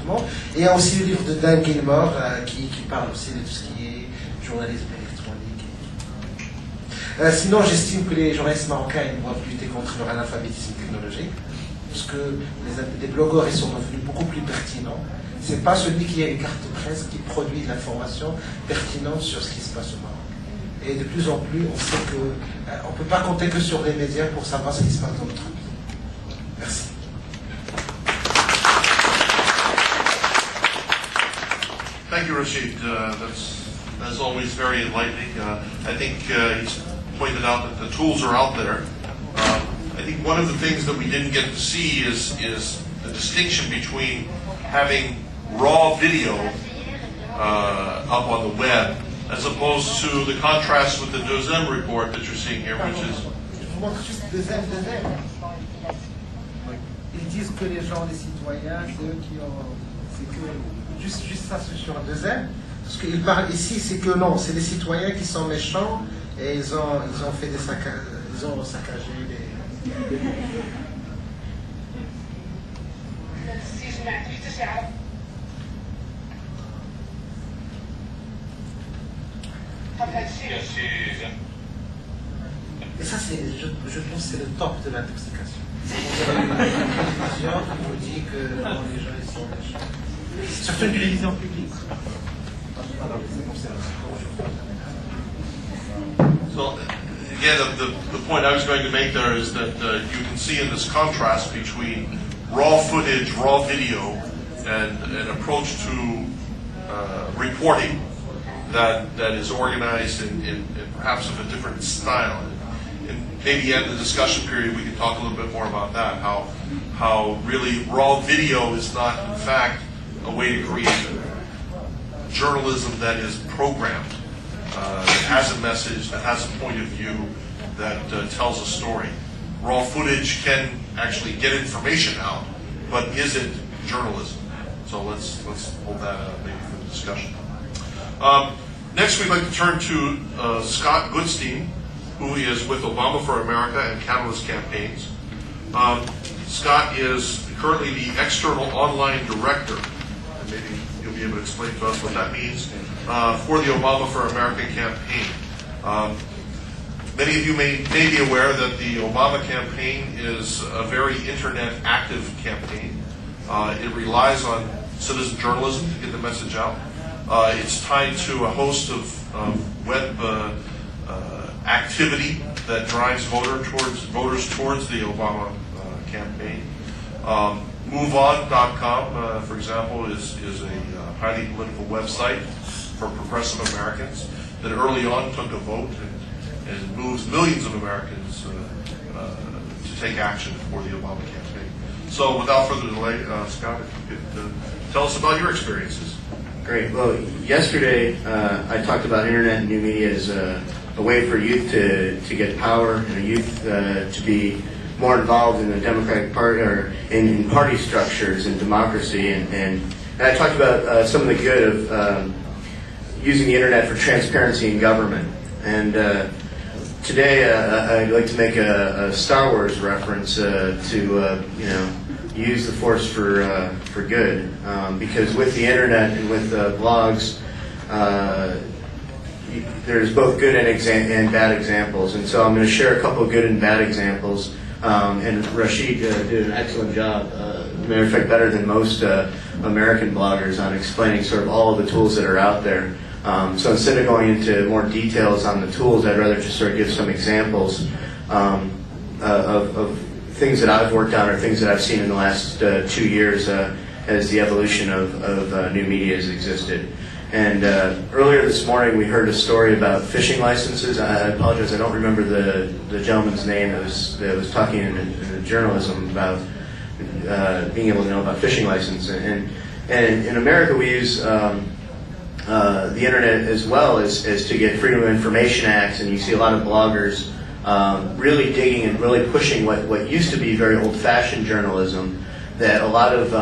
effectivement. Et il y a aussi le livre de Dan Gilmore qui parle aussi de tout ce qui est journalisme électronique. Sinon, j'estime que les journalistes marocains doivent lutter contre leur analphabétisme technologique, parce que les blogueurs ils sont devenus beaucoup plus pertinents. C'est pas celui qui a une carte de presse qui produit de l'information pertinente sur ce qui se passe au Maroc. Et de plus en plus, on sait que on ne peut pas compter que sur les médias pour savoir ce qui se passe dans notre pays. Merci. Thank you, Rachid. That's, as always, very enlightening. I think he's pointed out that the tools are out there. I think one of the things that we didn't get to see is the distinction between having raw video up on the web as opposed to the contrast with the Zaimi report that you're seeing here, which is... Je vous montre juste Zaimi. Ils disent que les gens, les citoyens, c'est eux qui ont... C'est que... Juste ça sur Zaimi. Ce qu'ils parlent ici, c'est que non, c'est les citoyens qui sont méchants et ils ont fait des ils ont saccagé les... Et ça, je pense que c'est le top de l'intoxication. C'est une télévision qui vous dit que bon, les gens ils sont méchants. Surtout une télévision publique. So, again, the point I was going to make there is that you can see in this contrast between raw footage, raw video, and an approach to reporting that is organized in perhaps of a different style. And maybe at the discussion period we can talk a little bit more about that, how really raw video is not in fact a way to create journalism that is programmed, that has a message, that has a point of view, that tells a story. Raw footage can actually get information out, but is it journalism? So let's hold that maybe for the discussion. Next, we'd like to turn to Scott Goodstein, who is with Obama for America and Catalyst Campaigns. Scott is currently the external online director, and maybe you'll be able to explain to us what that means, for the Obama for America campaign. Many of you may be aware that the Obama campaign is a very internet active campaign. It relies on citizen journalism to get the message out. It's tied to a host of web activity that drives voters towards the Obama campaign. MoveOn.com, for example, is a highly political website for progressive Americans that early on took a vote and moves millions of Americans to take action for the Obama campaign. So without further delay, Scott, if you could tell us about your experiences. Great. Well, yesterday I talked about internet and new media as a way for youth to get power and youth to be more involved in the Democratic Party or in party structures and democracy. And I talked about some of the good of using the internet for transparency in government. And today I'd like to make a Star Wars reference to use the Force for good, because with the internet and with blogs, there's both good and bad examples, and so I'm going to share a couple of good and bad examples. And Rachid did an excellent job, matter of fact, better than most American bloggers on explaining sort of all of the tools that are out there. So instead of going into more details on the tools, I'd rather just sort of give some examples of things that I've worked on or things that I've seen in the last 2 years as the evolution of new media has existed. And earlier this morning we heard a story about fishing licenses. I apologize, I don't remember the gentleman's name that was talking in journalism about being able to know about fishing licenses. And in America we use the internet as well as to get Freedom of Information Acts, and you see a lot of bloggers really digging and really pushing what used to be very old-fashioned journalism that a lot of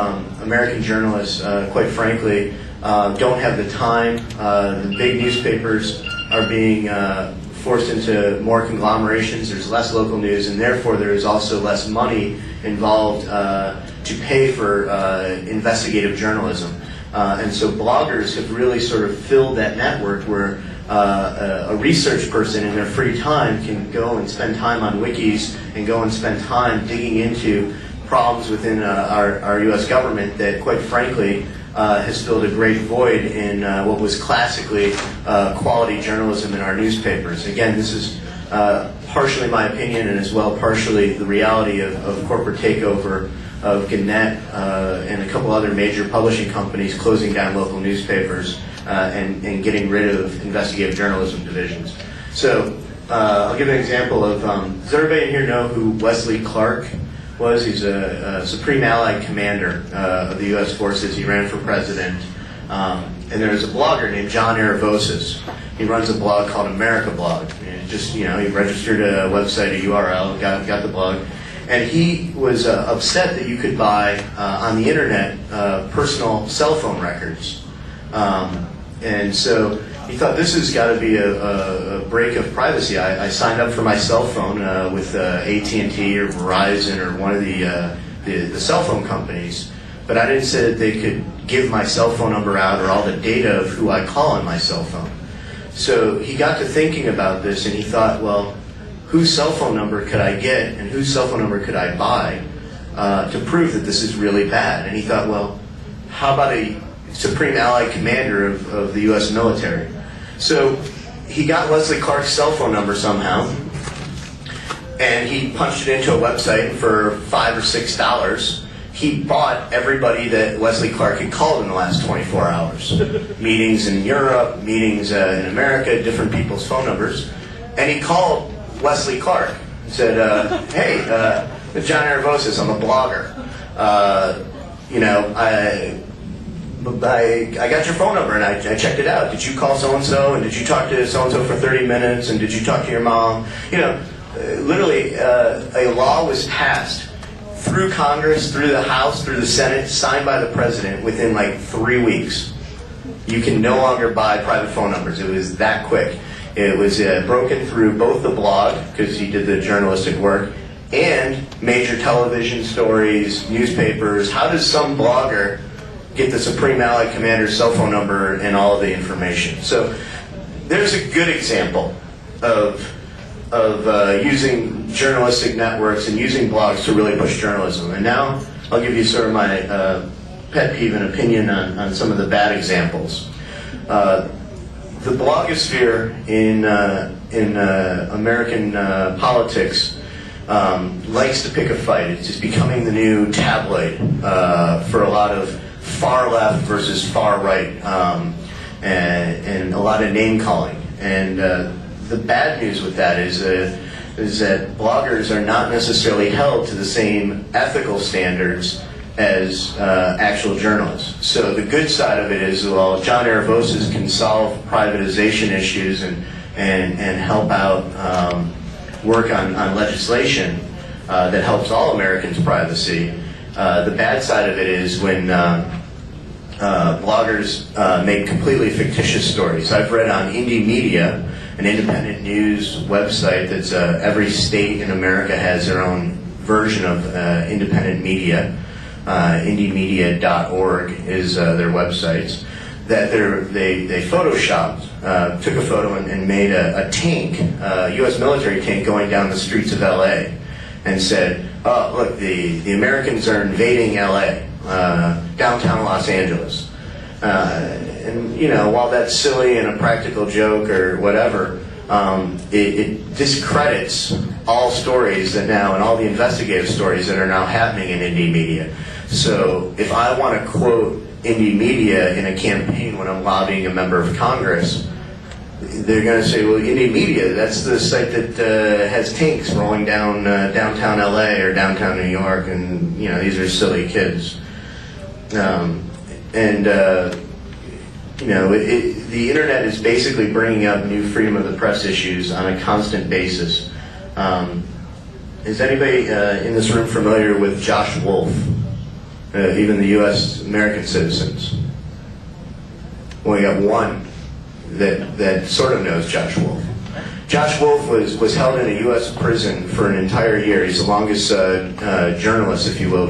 American journalists, quite frankly, don't have the time. The big newspapers are being forced into more conglomerations, there's less local news, and therefore there is also less money involved to pay for investigative journalism. And so bloggers have really sort of filled that network where a research person in their free time can go and spend time on wikis and go and spend time digging into problems within our U.S. government that, quite frankly, has filled a great void in what was classically quality journalism in our newspapers. Again, this is partially my opinion and as well partially the reality of corporate takeover of Gannett and a couple other major publishing companies closing down local newspapers and getting rid of investigative journalism divisions. So I'll give an example of, does everybody in here know who Wesley Clark was? He's a Supreme Allied Commander of the U.S. forces. He ran for president. And there's a blogger named John Aravosis. He runs a blog called America Blog. And just, he registered a website, a URL, got the blog. And he was upset that you could buy on the internet personal cell phone records. And so he thought this has got to be a break of privacy. I signed up for my cell phone with AT&T or Verizon or one of the cell phone companies, but I didn't say that they could give my cell phone number out or all the data of who I call on my cell phone. So he got to thinking about this and he thought, well, whose cell phone number could I get and whose cell phone number could I buy to prove that this is really bad? And he thought, well, how about a Supreme Allied Commander of the U.S. military? So he got Wesley Clark's cell phone number somehow, and he punched it into a website for $5 or $6. He bought everybody that Wesley Clark had called in the last 24 hours. Meetings in Europe, meetings in America, different people's phone numbers. And he called Wesley Clark and said, hey, John Aravosis, I'm a blogger. I got your phone number and I checked it out. Did you call so-and-so and did you talk to so-and-so for 30 minutes and did you talk to your mom? Literally a law was passed through Congress, through the House, through the Senate, signed by the President within like 3 weeks. You can no longer buy private phone numbers. It was that quick. It was broken through both the blog, because he did the journalistic work, and major television stories, newspapers. How does some blogger get the Supreme Allied Commander's cell phone number and all of the information? So there's a good example of using journalistic networks and using blogs to really push journalism. And now I'll give you sort of my pet peeve and opinion on some of the bad examples. The blogosphere in American politics likes to pick a fight. It's just becoming the new tabloid for a lot of far left versus far right, and a lot of name calling. And the bad news with that is that bloggers are not necessarily held to the same ethical standards as actual journalists. So the good side of it is, well, John Aravosis can solve privatization issues and help out work on legislation that helps all Americans' privacy. The bad side of it is when bloggers make completely fictitious stories. I've read on Indie Media, an independent news website that's every state in America has their own version of independent media. indiemedia.org is their websites. That they photoshopped, took a photo and made a tank, a U.S. military tank going down the streets of L.A. and said, oh, look, the Americans are invading L.A., downtown Los Angeles. And, while that's silly and a practical joke or whatever, it discredits all stories that now, and all the investigative stories that are now happening in indie media. So if I want to quote indie media in a campaign when I'm lobbying a member of Congress, they're going to say, well, indie media, that's the site that has tanks rolling down downtown LA or downtown New York, and these are silly kids. The internet is basically bringing up new freedom of the press issues on a constant basis. Is anybody in this room familiar with Josh Wolf? Even the U.S. American citizens. Well, we got one that sort of knows Josh Wolf. Josh Wolf was held in a U.S. prison for an entire year. He's the longest journalist, if you will,